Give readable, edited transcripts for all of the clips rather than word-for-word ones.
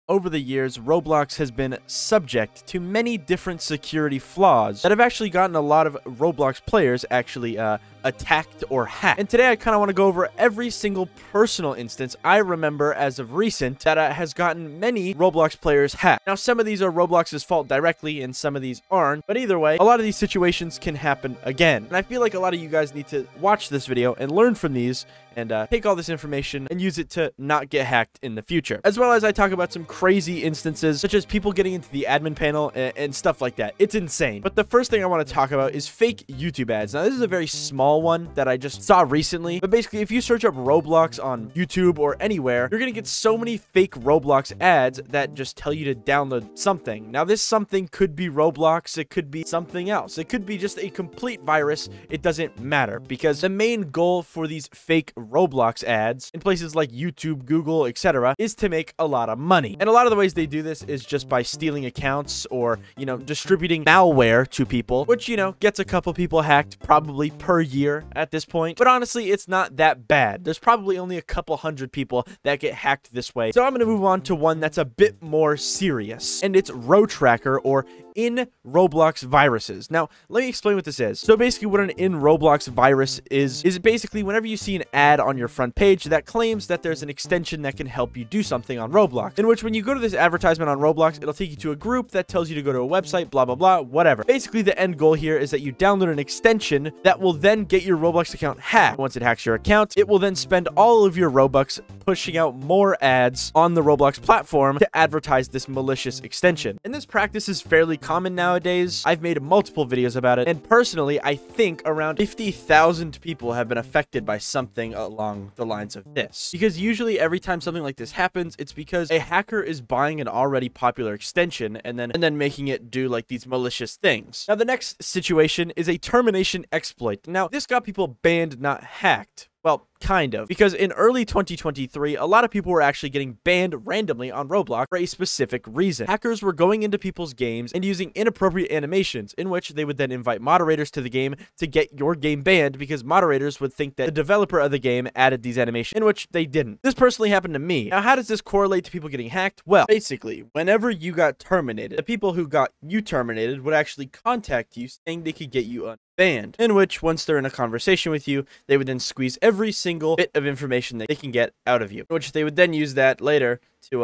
over the years, Roblox has been subject to many different security flaws that have actually gotten a lot of Roblox players actually attacked or hacked. And today I kind of want to go over every single personal instance I remember as of recent that has gotten many Roblox players hacked. Now, some of these are Roblox's fault directly and some of these aren't, but either way, a lot of these situations can happen again. And I feel like a lot of you guys need to watch this video and learn from these and take all this information and use it to not get hacked in the future. As well as I talk about some crazy instances, such as people getting into the admin panel and stuff like that. It's insane. But the first thing I want to talk about is fake YouTube ads. Now, this is a very small one that I just saw recently, but basically, if you search up Roblox on YouTube or anywhere, you're gonna get so many fake Roblox ads that just tell you to download something. Now, this something could be Roblox, it could be something else, it could be just a complete virus. It doesn't matter, because the main goal for these fake Roblox ads in places like YouTube, Google, etc. is to make a lot of money. And a lot of the ways they do this is just by stealing accounts or, distributing malware to people, which, gets a couple people hacked probably per year at this point. But honestly, it's not that bad. There's probably only a couple hundred people that get hacked this way. So I'm going to move on to one that's a bit more serious, and it's RoTracker, or in Roblox viruses. Now, let me explain what this is. So basically, what an in Roblox virus is basically whenever you see an ad on your front page that claims that there's an extension that can help you do something on Roblox, in which when you go to this advertisement on Roblox, it'll take you to a group that tells you to go to a website, blah, blah, blah, whatever. Basically, the end goal here is that you download an extension that will then get your Roblox account hacked. Once it hacks your account, it will then spend all of your Robux pushing out more ads on the Roblox platform to advertise this malicious extension. And this practice is fairly common nowadays. I've made multiple videos about it, and personally, I think around 50,000 people have been affected by something along the lines of this. Because usually every time something like this happens, it's because a hacker is buying an already popular extension and then making it do like these malicious things. Now, the next situation is a termination exploit. Now, this got people banned, not hacked. Well, kind of, because in early 2023, a lot of people were actually getting banned randomly on Roblox for a specific reason. Hackers were going into people's games and using inappropriate animations in which they would then invite moderators to the game to get your game banned, because moderators would think that the developer of the game added these animations, in which they didn't. This personally happened to me. Now, how does this correlate to people getting hacked? Well, basically, whenever you got terminated, the people who got you terminated would actually contact you saying they could get you unbanned, in which once they're in a conversation with you, they would then squeeze every single bit of information that they can get out of you, which they would then use that later to,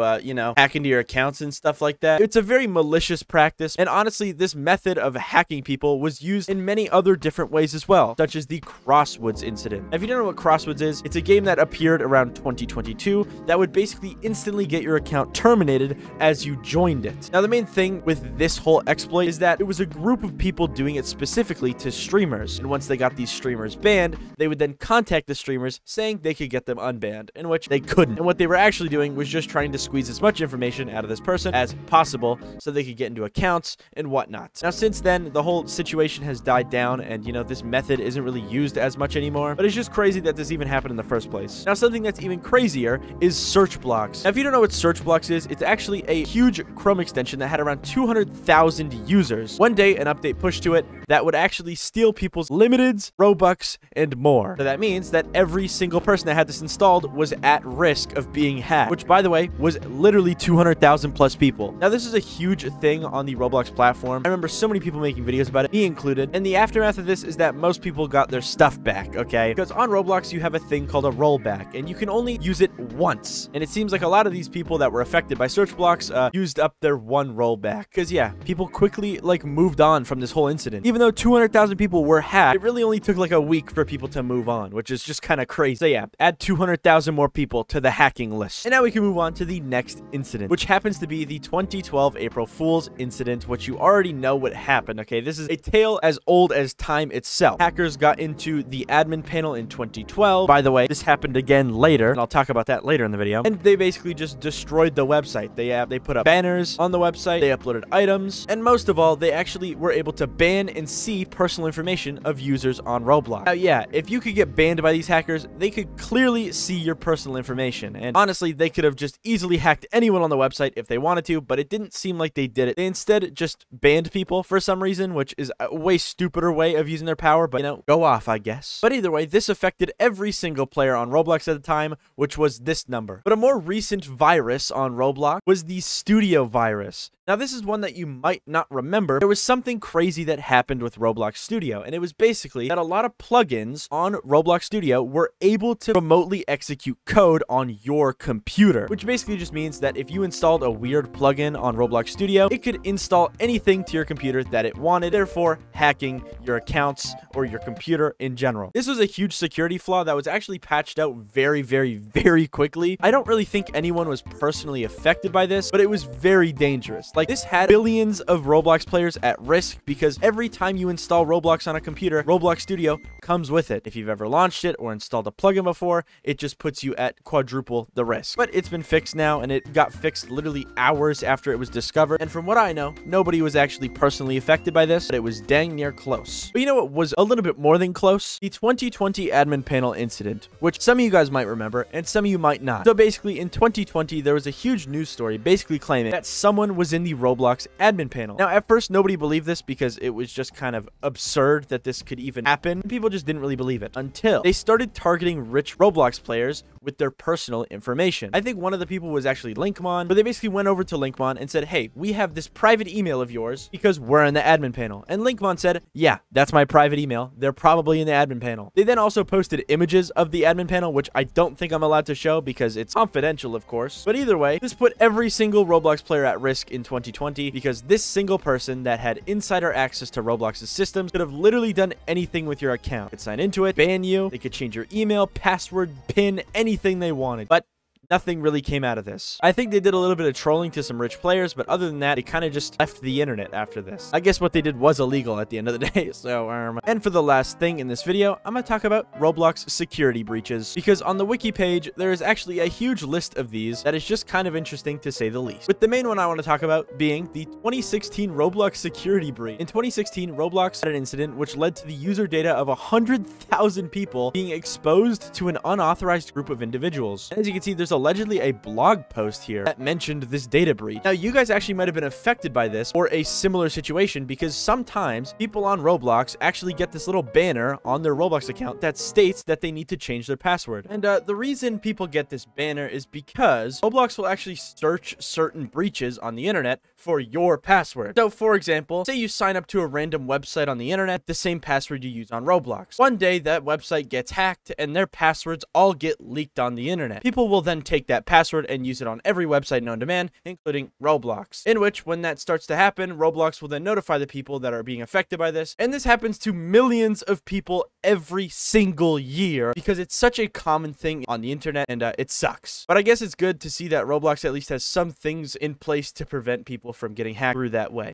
hack into your accounts and stuff like that. It's a very malicious practice, and honestly, this method of hacking people was used in many other different ways as well, such as the Crosswords incident. If you don't know what Crosswords is, it's a game that appeared around 2022 that would basically instantly get your account terminated as you joined it. Now, the main thing with this whole exploit is that it was a group of people doing it specifically to streamers, and once they got these streamers banned, they would then contact the streamers saying they could get them unbanned, in which they couldn't. And what they were actually doing was just trying to squeeze as much information out of this person as possible so they could get into accounts and whatnot. Now, since then, the whole situation has died down, and this method isn't really used as much anymore, but it's just crazy that this even happened in the first place. Now, something that's even crazier is Searchblocks. Now, if you don't know what Searchblocks is, it's actually a huge Chrome extension that had around 200,000 users. One day, an update pushed to it that would actually steal people's limiteds, Robux, and more. So that means that every single person that had this installed was at risk of being hacked, which, by the way, was literally 200,000 plus people. Now, this is a huge thing on the Roblox platform. I remember so many people making videos about it, me included, and the aftermath of this is that most people got their stuff back, okay? Because on Roblox, you have a thing called a rollback, and you can only use it once. And it seems like a lot of these people that were affected by Searchblocks used up their one rollback. Because, yeah, people quickly, moved on from this whole incident. Even though 200,000 people were hacked, it really only took, a week for people to move on, which is just kind of crazy. So, yeah, add 200,000 more people to the hacking list. And now we can move on to the next incident, which happens to be the 2012 April Fool's incident, which you already know what happened, okay? This is a tale as old as time itself. Hackers got into the admin panel in 2012. By the way, this happened again later, and I'll talk about that later in the video. And they basically just destroyed the website. They put up banners on the website, they uploaded items, and most of all, they actually were able to ban and see personal information of users on Roblox. Now, yeah, if you could get banned by these hackers, they could clearly see your personal information, and honestly, they could have just easily easily hacked anyone on the website if they wanted to, but it didn't seem like they did it. They instead just banned people for some reason, which is a way stupider way of using their power, but, you know, go off, I guess. But either way, this affected every single player on Roblox at the time, which was this number. But a more recent virus on Roblox was the Studio virus. Now, this is one that you might not remember. There was something crazy that happened with Roblox Studio, and it was basically that a lot of plugins on Roblox Studio were able to remotely execute code on your computer, which basically just means that if you installed a weird plugin on Roblox Studio, it could install anything to your computer that it wanted, therefore hacking your accounts or your computer in general. This was a huge security flaw that was actually patched out very, very quickly. I don't really think anyone was personally affected by this, but it was very dangerous. Like, this had billions of Roblox players at risk because every time you install Roblox on a computer, Roblox Studio comes with it. If you've ever launched it or installed a plugin before, it just puts you at quadruple the risk. But it's been fixed now, and it got fixed literally hours after it was discovered. And from what I know, nobody was actually personally affected by this, but it was dang near close. But you know what was a little bit more than close? The 2020 admin panel incident, which some of you guys might remember and some of you might not. So basically, in 2020, there was a huge news story basically claiming that someone was in the Roblox admin panel. Now, at first, nobody believed this because it was just kind of absurd that this could even happen. People just didn't really believe it until they started targeting rich Roblox players with their personal information. I think one of the people was actually Linkmon, but they basically went over to Linkmon and said, hey, we have this private email of yours because we're in the admin panel. And Linkmon said, yeah, that's my private email. They're probably in the admin panel. They then also posted images of the admin panel, which I don't think I'm allowed to show because it's confidential, of course. But either way, this put every single Roblox player at risk in 2020 because this single person that had insider access to Roblox's systems could have literally done anything with your account. They could sign into it, ban you, they could change your email, password, PIN, anything they wanted. But nothing really came out of this. I think they did a little bit of trolling to some rich players, but other than that, it kind of just left the internet after this. I guess what they did was illegal at the end of the day, so, And for the last thing in this video, I'm gonna talk about Roblox security breaches, because on the wiki page, there is actually a huge list of these that is just kind of interesting to say the least. With the main one I want to talk about being the 2016 Roblox security breach. In 2016, Roblox had an incident which led to the user data of 100,000 people being exposed to an unauthorized group of individuals. And as you can see, there's allegedly a blog post here that mentioned this data breach. Now, you guys actually might have been affected by this or a similar situation because sometimes people on Roblox actually get this little banner on their Roblox account that states that they need to change their password. And the reason people get this banner is because Roblox will actually search certain breaches on the internet for your password. So, for example, say you sign up to a random website on the internet, the same password you use on Roblox. One day, that website gets hacked and their passwords all get leaked on the internet. People will then take that password and use it on every website known to man, including Roblox. In which, when that starts to happen, Roblox will then notify the people that are being affected by this. And this happens to millions of people every single year because it's such a common thing on the internet, and it sucks. But I guess it's good to see that Roblox at least has some things in place to prevent people from getting hacked through that way.